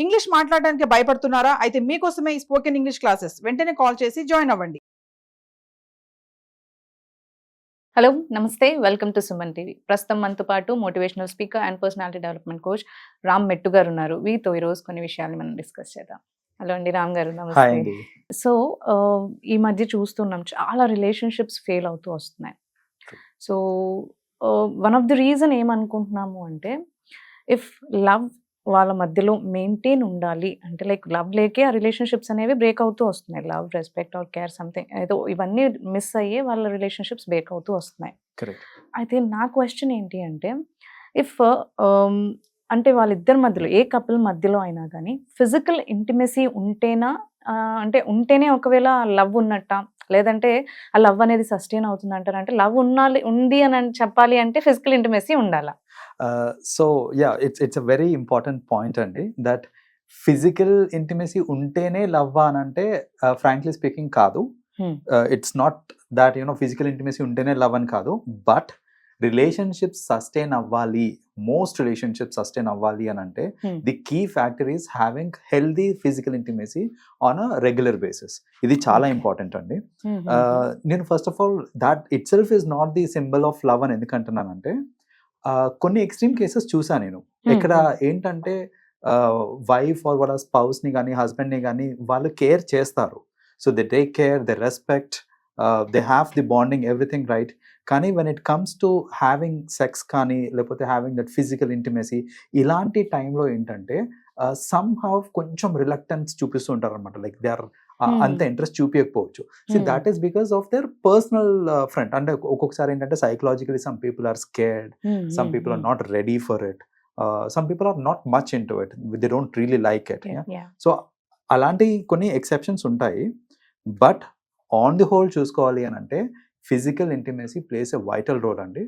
English మాట్లాడడానికి భయపడుతున్నారా? అయితే మీకోసమే ఈ స్పోకెన్ ఇంగ్లీష్ క్లాసెస్. వెంటనే కాల్ చేసి జాయిన్ అవ్వండి. హలో నమస్తే, వెల్కమ్ టు సుమన్ టీవీ. ప్రస్తుతం మనతో పాటు motivational speaker and personality development coach Ram మెట్టు గారు ఉన్నారు. వీరితో ఈరోజు కొన్ని విషయాలు మనం డిస్కస్ చేద్దాం. హలో అండి రామ్ గారు, హాయ్ నమస్తే. అండి. సో ఈ మధ్య చూస్తున్నాం చాలా రిలేషన్షిప్స్ ఫెయిల్ అవుతూ వస్తున్నాయి. So one of the reason ఏమనుకుంటున్నాము అంటే, ఇఫ్ లవ్ వాళ్ళ మధ్యలో మెయింటైన్ ఉండాలి అంటే, లైక్ లవ్ లేకే ఆ రిలేషన్షిప్స్ అనేవి బ్రేక్ అవుతూ వస్తున్నాయి. Love, respect or care something ఏదో ఇవన్నీ మిస్ అయ్యే వాళ్ళ రిలేషన్షిప్స్ బ్రేక్ అవుతూ వస్తున్నాయి. కరెక్ట్. అయితే నా క్వశ్చన్ ఏంటి అంటే, ఇఫ్ అంటే వాళ్ళిద్దరి మధ్యలో ఏ కపుల్ మధ్యలో అయినా కానీ ఫిజికల్ ఇంటిమెసీ ఉంటేనా, అంటే ఉంటేనే ఒకవేళ లవ్ ఉన్నట్ట, లేదంటే ఆ లవ్ అనేది సస్టైన్ అవుతుంది అంటారు? అంటే లవ్ ఉంది అని చెప్పాలి అంటే ఫిజికల్ ఇంటిమెసీ ఉండాలా? So it's a very important point అండి, దట్ ఫిజికల్ ఇంటిమసీ ఉంటేనే లవ్ అని అంటే ఫ్రాంక్లీ స్పీకింగ్ కాదు. It's not that physical intimacy ఉంటేనే లవ్ అని కాదు. బట్ రిలేషన్షిప్స్ సస్టైన్ అవ్వాలి, మోస్ట్ రిలేషన్షిప్స్ సస్టైన్ అవ్వాలి అని అంటే the key factor is having healthy physical intimacy on a regular basis. ఇది చాలా ఇంపార్టెంట్ అండి. నేను first of all that itself is not the symbol of love అని ఎందుకంటున్నానంటే, కొన్ని ఎక్స్ట్రీమ్ కేసెస్ చూసా నేను. ఇక్కడ ఏంటంటే వైఫ్ ఆర్ వాళ్ళ స్పౌస్ ని కానీ హస్బెండ్ ని కానీ వాళ్ళు కేర్ చేస్తారు. So they take care, they respect, they have the bonding, everything right. కానీ when it comes to having sex కానీ లేకపోతే హ్యావింగ్ దట్ ఫిజికల్ ఇంటిమసీ, ఇలాంటి టైంలో ఏంటంటే సమ్ హావ్ కొంచెం రిలక్టెన్స్ చూపిస్తూ ఉంటారు అనమాట. లైక్ దే ఆర్ అంత ఇంట్రెస్ట్ చూపించకపోవచ్చు. So that is because of their personal front. అంటే ఒక్కొక్కసారి ఏంటంటే psychologically some people are scared, some people are not ready for it, some people are not much into it, they don't really like it. So అలాంటి కొన్ని exceptions ఉంటాయి. But on the whole చూసుకోవాలి అని అంటే physical intimacy plays a vital role అండి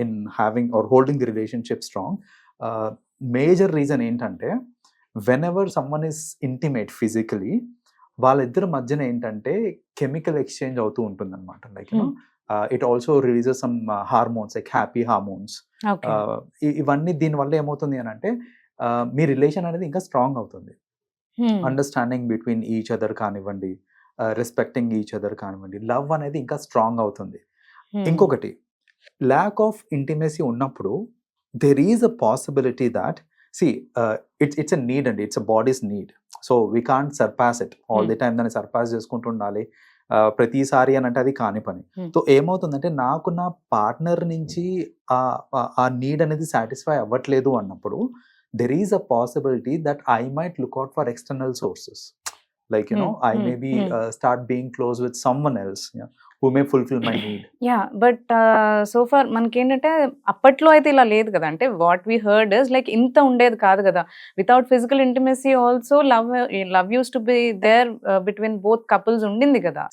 in having or holding the relationship strong. Major reason ఏంటంటే, whenever someone is intimate physically, వాళ్ళిద్దరి మధ్యన ఏంటంటే కెమికల్ ఎక్స్చేంజ్ అవుతూ ఉంటుంది అనమాట. Like it also releases some hormones like happy hormones. ఇవన్నీ దీనివల్ల ఏమవుతుంది అని అంటే మీ రిలేషన్ అనేది ఇంకా స్ట్రాంగ్ అవుతుంది. అండర్స్టాండింగ్ బిట్వీన్ ఈచ్ అదర్ కానివ్వండి, రెస్పెక్టింగ్ ఈచ్ అదర్ కానివ్వండి, లవ్ అనేది ఇంకా స్ట్రాంగ్ అవుతుంది. ఇంకొకటి, ల్యాక్ ఆఫ్ ఇంటిమసీ ఉన్నప్పుడు there is a possibility that it's a need అండి, it's a bodies need. So we can't surpass it all the time. దాన్ని surpass చేసుకుంటూ ఉండాలి ప్రతిసారి అని అంటే అది కాని పని. సో ఏమవుతుందంటే, నాకు నా పార్ట్నర్ నుంచి ఆ నీడ్ అనేది సాటిస్ఫై అవ్వట్లేదు అన్నప్పుడు there is a possibility that I might look out for external sources. Like I may be start being close with someone else who may fulfill my need. But so far మనకి ఏంటంటే అప్పట్లో అయితే ఇలా లేదు కదా. అంటే what we heard is like ఇంత ఉండేది కాదు కదా. Without physical intimacy also love use to be there between both couples ఉండింది కదా.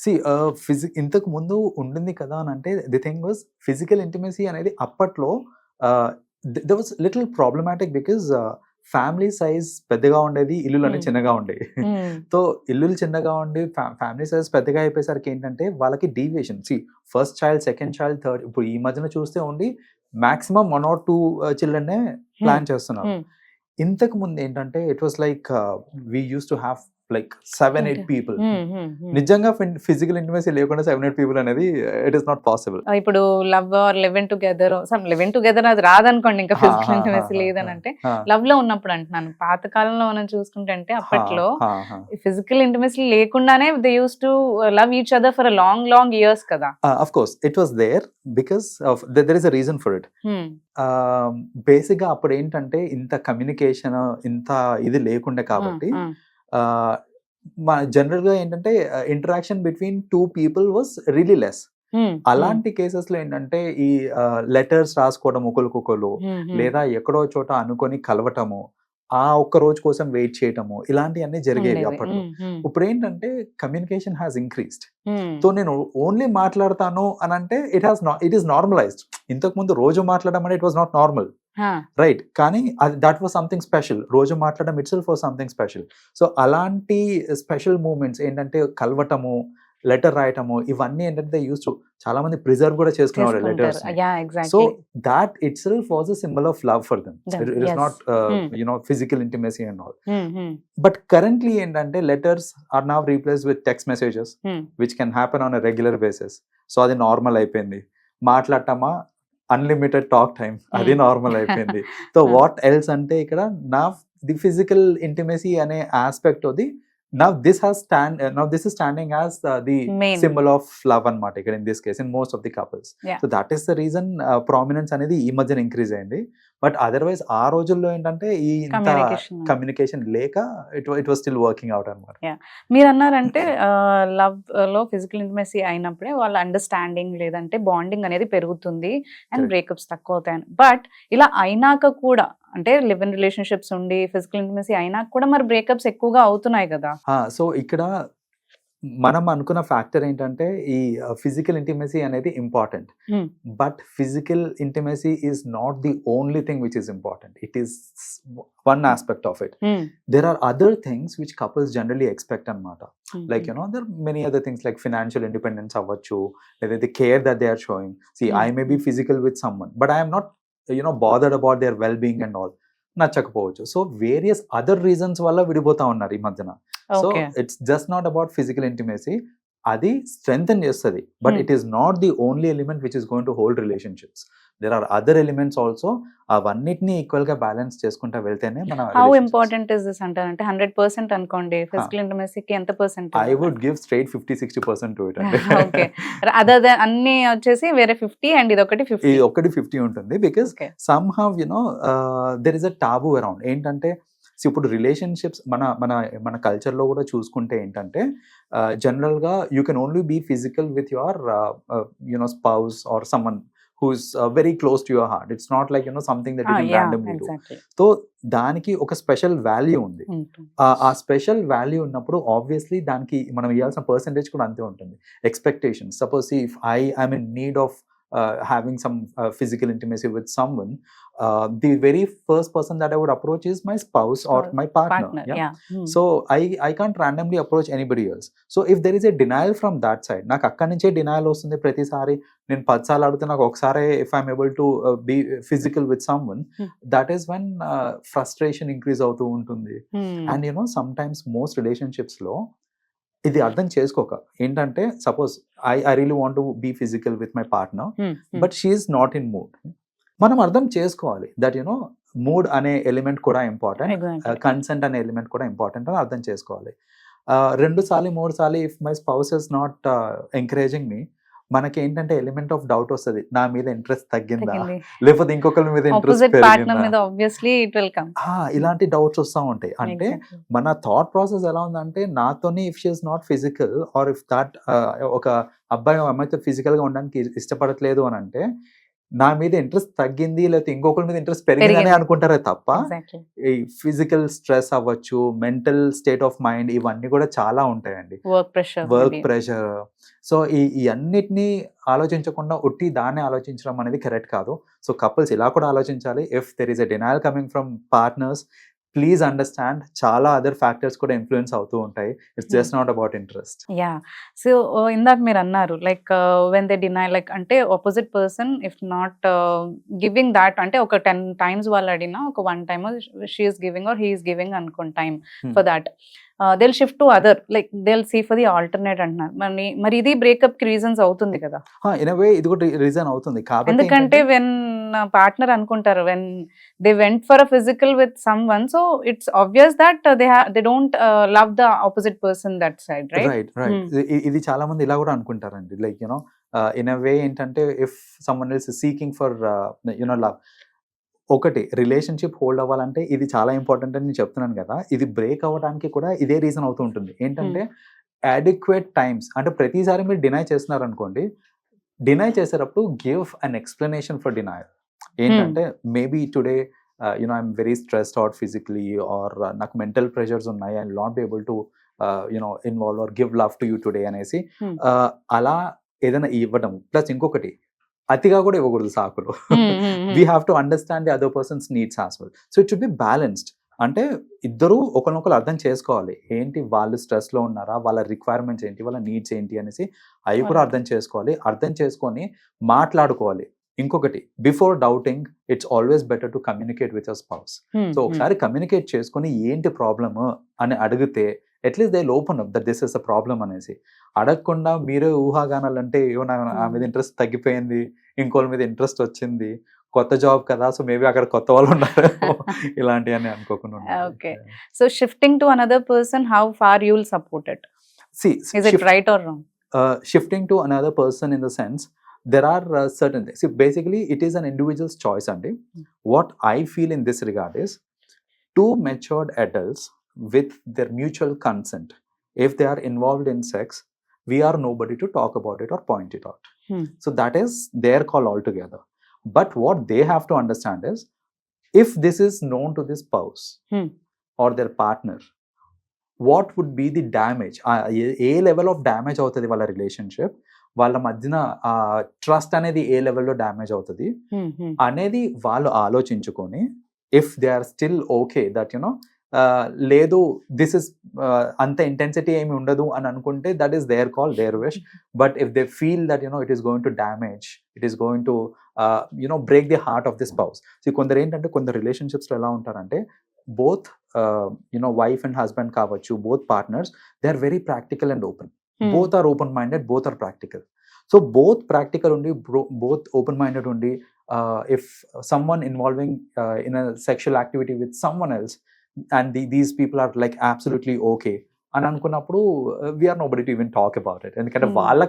ఇంతకు ముందు ఉండింది కదా అని అంటే, the thing was physical intimacy అనేది అప్పట్లో there was little problematic because family size పెద్దగా ఉండేది, ఇల్లులన్నీ చిన్నగా ఉండేవి. సో ఇల్లులు చిన్నగా ఉండి ఫ్యామిలీ సైజ్ పెద్దగా అయిపోయేసరికి ఏంటంటే వాళ్ళకి deviation, first child, second child, third, ఇప్పుడు ఈ మధ్యన చూస్తే only maximum 1 or 2 children plan చేస్తున్నారు. ఇంతకు ముందు ఏంటంటే it was like we use to have like 7-8 people. నిజంగా ఫిజికల్ ఇంటిమసీ లేకుండా 7-8 people అనేది ఇట్ ఇస్ నాట్ పాసిబుల్. ఇప్పుడు love or living together, living together అది రాదనుకోండి, ఇంకా ఫిజికల్ ఇంటిమసీ లేదని అంటే లవ్ లో ఉన్నప్పుడు అంటున్నాను. పాత కాలంలో మనం చూసుకుంటే అంటే అప్పట్లో ఫిజికల్ ఇంటిమసీ లేకుండానే they use to love each other for long years కదా. Of course it was there because of there is a reason for it. Basic గా అప్పుడు ఏంటంటే ఇంత కమ్యూనికేషన్, ఇంత ఇది లేకుండా కాబట్టి జనరల్ గా ఏంటంటే interaction between 2 people was really less. అలాంటి కేసెస్ లో ఏంటంటే ఈ లెటర్స్ రాసుకోవడం ఒకరికొకరు, లేదా ఎక్కడో చోట అనుకొని కలవటము, ఆ ఒక్క రోజు కోసం వెయిట్ చేయటము, ఇలాంటివన్నీ జరిగేవి అప్పట్లో. ఇప్పుడు ఏంటంటే కమ్యూనికేషన్ హ్యాస్ ఇంక్రీస్డ్. సో నేను ఓన్లీ మాట్లాడతాను అని అంటే ఇట్ ఈస్ నార్మలైజ్డ్. ఇంతకు ముందు రోజు మాట్లాడడం అంటే it was not normal, right? కానీ దట్ వాస్ సంథింగ్ స్పెషల్. రోజు మాట్లాడడం it self was something special. So అలాంటి స్పెషల్ మూమెంట్స్ ఏంటంటే కలవటము, లెటర్ రాయటము ఇవన్నీ ఏంటంటే యూస్ టు చాలా మంది ప్రిజర్వ్ కూడా చేసుకున్నారు letters. Yeah so exactly that itself was a symbol of love for them. Them, It is yes. not Hmm. physical intimacy and all. But currently ఏంటంటే letters are now replaced with text messages which can happen on a regular basis. So అది normal అయిపోయింది. మాట్లాడటమా unlimited talk time అది normal అయిపోయింది. So what else అంటే ఇక్కడ నా the physical intimacy అనే aspect అది now this is standing as the Main. symbol of love అన్నమాట ఇక్కడ in this case in most of the couples. Yeah. So that is the reason prominence అనేది ఈ మధ్యన ఇంక్రీజ్ అయింది. బట్ అదర్వైజ్ ఆ రోజుల్లో ఏంటంటే ఈ కమ్యూనికేషన్ లేక it was still working out అన్నమాట. మీరు అన్నారంటే లవ్ లో ఫిజికల్ ఇంటిమసీ అయినప్పుడే వాళ్ళ అండర్స్టాండింగ్ లేదంటే బాండింగ్ అనేది పెరుగుతుంది అండ్ Correct. బ్రేకప్స్ తక్కువ అవుతాయని. బట్ ఇలా అయినాక కూడా అంటే లివ్ ఇన్ రిలేషన్షిప్స్ ఉండి ఫిజికల్ ఇంటిమసీ అయినాక కూడా మరి బ్రేకప్స్ ఎక్కువగా అవుతున్నాయి కదా. సో ఇక్కడ మనం అనుకున్న ఫ్యాక్టర్ ఏంటంటే ఈ ఫిజికల్ ఇంటిమసీ అనేది important. Hmm. But physical intimacy is not the only thing which is important. It is one aspect of it. There are other things which couples generally expect అన్నమాట. Like there are many other things like financial independence అవ్వచ్చు, లేదా the care that they are showing. See, I may be physical with someone but I am not bothered about their well-being and all. నచ్చకపోవచ్చు. So various other reasons వల్ల విడిపోతా ఉన్నారు ఈ మధ్యన. So Okay. It's just not about physical intimacy. అది strengthen చేస్తుంది but it is not the only element which is going to hold relationships. There are other elements also. అవన్నిటిని equal గా balance చేసుకుంటా వెళ్తేనే మన హౌ ఇంపార్టెంట్ ఇస్ దిస్ అంటారంటే 100% అనుకోండి physical ఇంటిమసీకి ఎంత percent? I would give straight 50-60% to it. Okay other then అన్ని వచ్చేసి వేరే 50 అండ్ ఇది ఒకటి 50. ఇది ఒకటి 50 ఉంటుంది because Okay. somehow there is a taboo around. ఏంటంటే ఇప్పుడు రిలేషన్షిప్స్ మన మన మన కల్చర్లో కూడా చూసుకుంటే ఏంటంటే జనరల్గా you can only be physical with your spouse or someone who is very close to your heart. It's not like something that you can randomly do. So దానికి ఒక స్పెషల్ వాల్యూ ఉంది. ఆ స్పెషల్ వాల్యూ ఉన్నప్పుడు obviously దానికి మనం ఇవ్వాల్సిన percentage కూడా అంతే ఉంటుంది. Expectations, suppose if I'm in need of having some physical intimacy with someone, the very first person that I would approach is my spouse or my partner. Yeah. So I can't randomly approach anybody else. So if there is a denial from that side, నాకు అక్కడి నుంచే denial వస్తుంది ప్రతిసారి. నేను 10 సార్లు అడిగితే నాకు ఒకసారి if I'm able to be physical with someone, that is when frustration increase అవుతూ ఉంటుంది. And sometimes most relationships లో ఇది అర్థం చేసుకోక ఏంటంటే suppose I really want to be physical with my partner but she is not in mood. మనం అర్థం చేసుకోవాలి దట్ మూడ్ అనే ఎలిమెంట్ కూడా ఇంపార్టెంట్, కన్సెంట్ అనే ఎలిమెంట్ కూడా ఇంపార్టెంట్ అని అర్థం చేసుకోవాలి. 2 సార్లు 3 సార్లు if my spouse is not encouraging me, మనకి ఏంటంటే ఎలిమెంట్ ఆఫ్ డౌట్ వస్తుంది. నా మీద ఇంట్రెస్ట్ తగ్గిందా లేకపోతే ఇంకొకరి మీద ఇంట్రెస్ట్ పెరిగిందా, ఇలాంటి డౌట్స్ వస్తూ ఉంటాయి. అంటే మన థాట్ ప్రాసెస్ ఎలా ఉందంటే నాతోని if she is not physical are if that ఒక అబ్బాయి అమ్మాయితో ఫిజికల్ గా ఉండడానికి ఇష్టపడట్లేదు అని అంటే నా మీద ఇంట్రెస్ట్ తగ్గింది లేకపోతే ఇంకొకరి మీద ఇంట్రెస్ట్ పెరిగిందని అనుకుంటారే తప్ప ఈ ఫిజికల్ స్ట్రెస్ అవ్వచ్చు, మెంటల్ స్టేట్ ఆఫ్ మైండ్, ఇవన్నీ కూడా చాలా ఉంటాయండి. Work pressure. సో ఈ అన్నిటినీ ఆలోచించకుండా ఒట్టి దాన్ని ఆలోచించడం అనేది కరెక్ట్ కాదు. సో కపుల్స్ ఇలా కూడా ఆలోచించాలి. If there is a denial coming from partners, please understand చాలా అదర్ ఫ్యాక్టర్స్ కూడా ఇన్ఫ్లుయెన్స్ అవుతూ ఉంటాయి. It's just not about interest. Yeah so ఇందాక మీరు అన్నారు like when they deny like అంటే opposite person if not giving that అంటే ఒక 10 times వాళ్ళు అడిగినా ఒక 1 time she is giving or he is giving అనుకోండి time for that, they'll shift to other, like they'll see for the alternate అంటున్నారు. మరి ఇది బ్రేకప్ కి రీజన్స్ అవుతుంది కదా? ఇన్ ఎ వే ఇది కూడా రీజన్ అవుతుంది. కాబట్టి ఎందుకంటే వెన్ పార్ట్నర్ అనుకుంటారు when they went for a physical with some one, so it's obvious that they don't love the opposite person that side, right? ఇది చాలా మంది ఇలా కూడా అనుకుంటారండి. లైక్ ఇన్ ఎ వే ఏంటంటే if someone else seeking for love, ఒకటి relationship hold అవ్వాలంటే ఇది చాలా ఇంపార్టెంట్ అని నేను చెప్తున్నాను కదా, ఇది బ్రేక్ అవ్వడానికి కూడా ఇదే రీజన్ అవుతూ ఉంటుంది. ఏంటంటే అడిక్వేట్ టైమ్స్, అంటే ప్రతిసారి మీరు డినై చేస్తున్నారు అనుకోండి, డినై చేసేటప్పుడు give an explanation for denial. ఏంటంటే maybe today I'm very stressed out physically or నాకు మెంటల్ ప్రెషర్స్ ఉన్నాయి, I will not be able to involve or give love to you today అనేసి అలా ఏదైనా ఇవ్వడం. ప్లస్ ఇంకొకటి అతిగా కూడా ఇవ్వకూడదు సాకులు. We have to understand the other persons needs as well. So it should be balanced. అంటే ఇద్దరు ఒకరినొకరు అర్థం చేసుకోవాలి, ఏంటి వాళ్ళు స్ట్రెస్లో ఉన్నారా, వాళ్ళ రిక్వైర్మెంట్స్ ఏంటి, వాళ్ళ నీడ్స్ ఏంటి అనేసి అవి కూడా అర్థం చేసుకోవాలి. అర్థం చేసుకొని మాట్లాడుకోవాలి. ఇంకొకటి, before doubting it's always better to communicate with your spouse. So ఒకసారి కమ్యూనికేట్ చేసుకొని ఏంటి ప్రాబ్లమ్ అని అడిగితే at least they open up that this is a problem అనేసి. అడగకుండా మీరే ఊహాగానాలు అంటే ఏమో నా మీద ఇంట్రెస్ట్ తగ్గిపోయింది, ఇంకోళ్ళ మీద ఇంట్రెస్ట్ వచ్చింది, కొత్త జాబ్ కదా సో మేబీ అక్కడ కొత్త వాళ్ళు ఉన్నారు ఇలాంటివన్నీ అనుకోకుండా ఉండాలి. Okay. So shifting to another person, how far you will support it? See, Is it right or wrong? Shifting to another person in the sense there are certain things. See, basically it is an individual's choice and what I feel in this regard is two matured adults with their mutual consent, if they are involved in sex, we are nobody to talk about it or point it out. So that is their call altogether. But what they have to understand is, if this is known to the spouse or their partner, what would be the damage, A level of damage అవుతుంది వాళ్ళ relationship, వాళ్ళ మధ్యన trust అనేది ఏ లెవెల్లో damage అవుతుంది అనేది వాళ్ళు ఆలోచించుకొని, if they are still okay that you know లేదు దిస్ ఇస్ అంత ఇంటెన్సిటీ ఏమి ఉండదు అని అనుకుంటే that is their call, their wish. But if they feel that you know it is going to damage, it is going to break the heart of the spouse. So కొందరు ఏంటంటే కొందరు రిలేషన్షిప్స్లో ఎలా ఉంటారంటే బోత్ వైఫ్ అండ్ హస్బెండ్ కావచ్చు, both partners they are very practical and open. Both are open minded, both are practical. So both practical ఉండి both open minded ఉండి if someone involving in a sexual activity with someone else and these people are like absolutely okay అని అనుకున్నప్పుడు we are nobody to even talk about it. ఎందుకంటే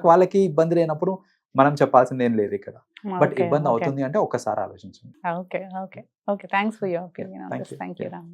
వాళ్ళకి ఇబ్బంది లేనప్పుడు మనం చెప్పాల్సింది ఏం లేదు ఇక్కడ. బట్ ఇబ్బంది అవుతుంది అంటే ఒకసారి ఆలోచించండి. Okay. Thanks for your opinion on this. Thank you, Ram.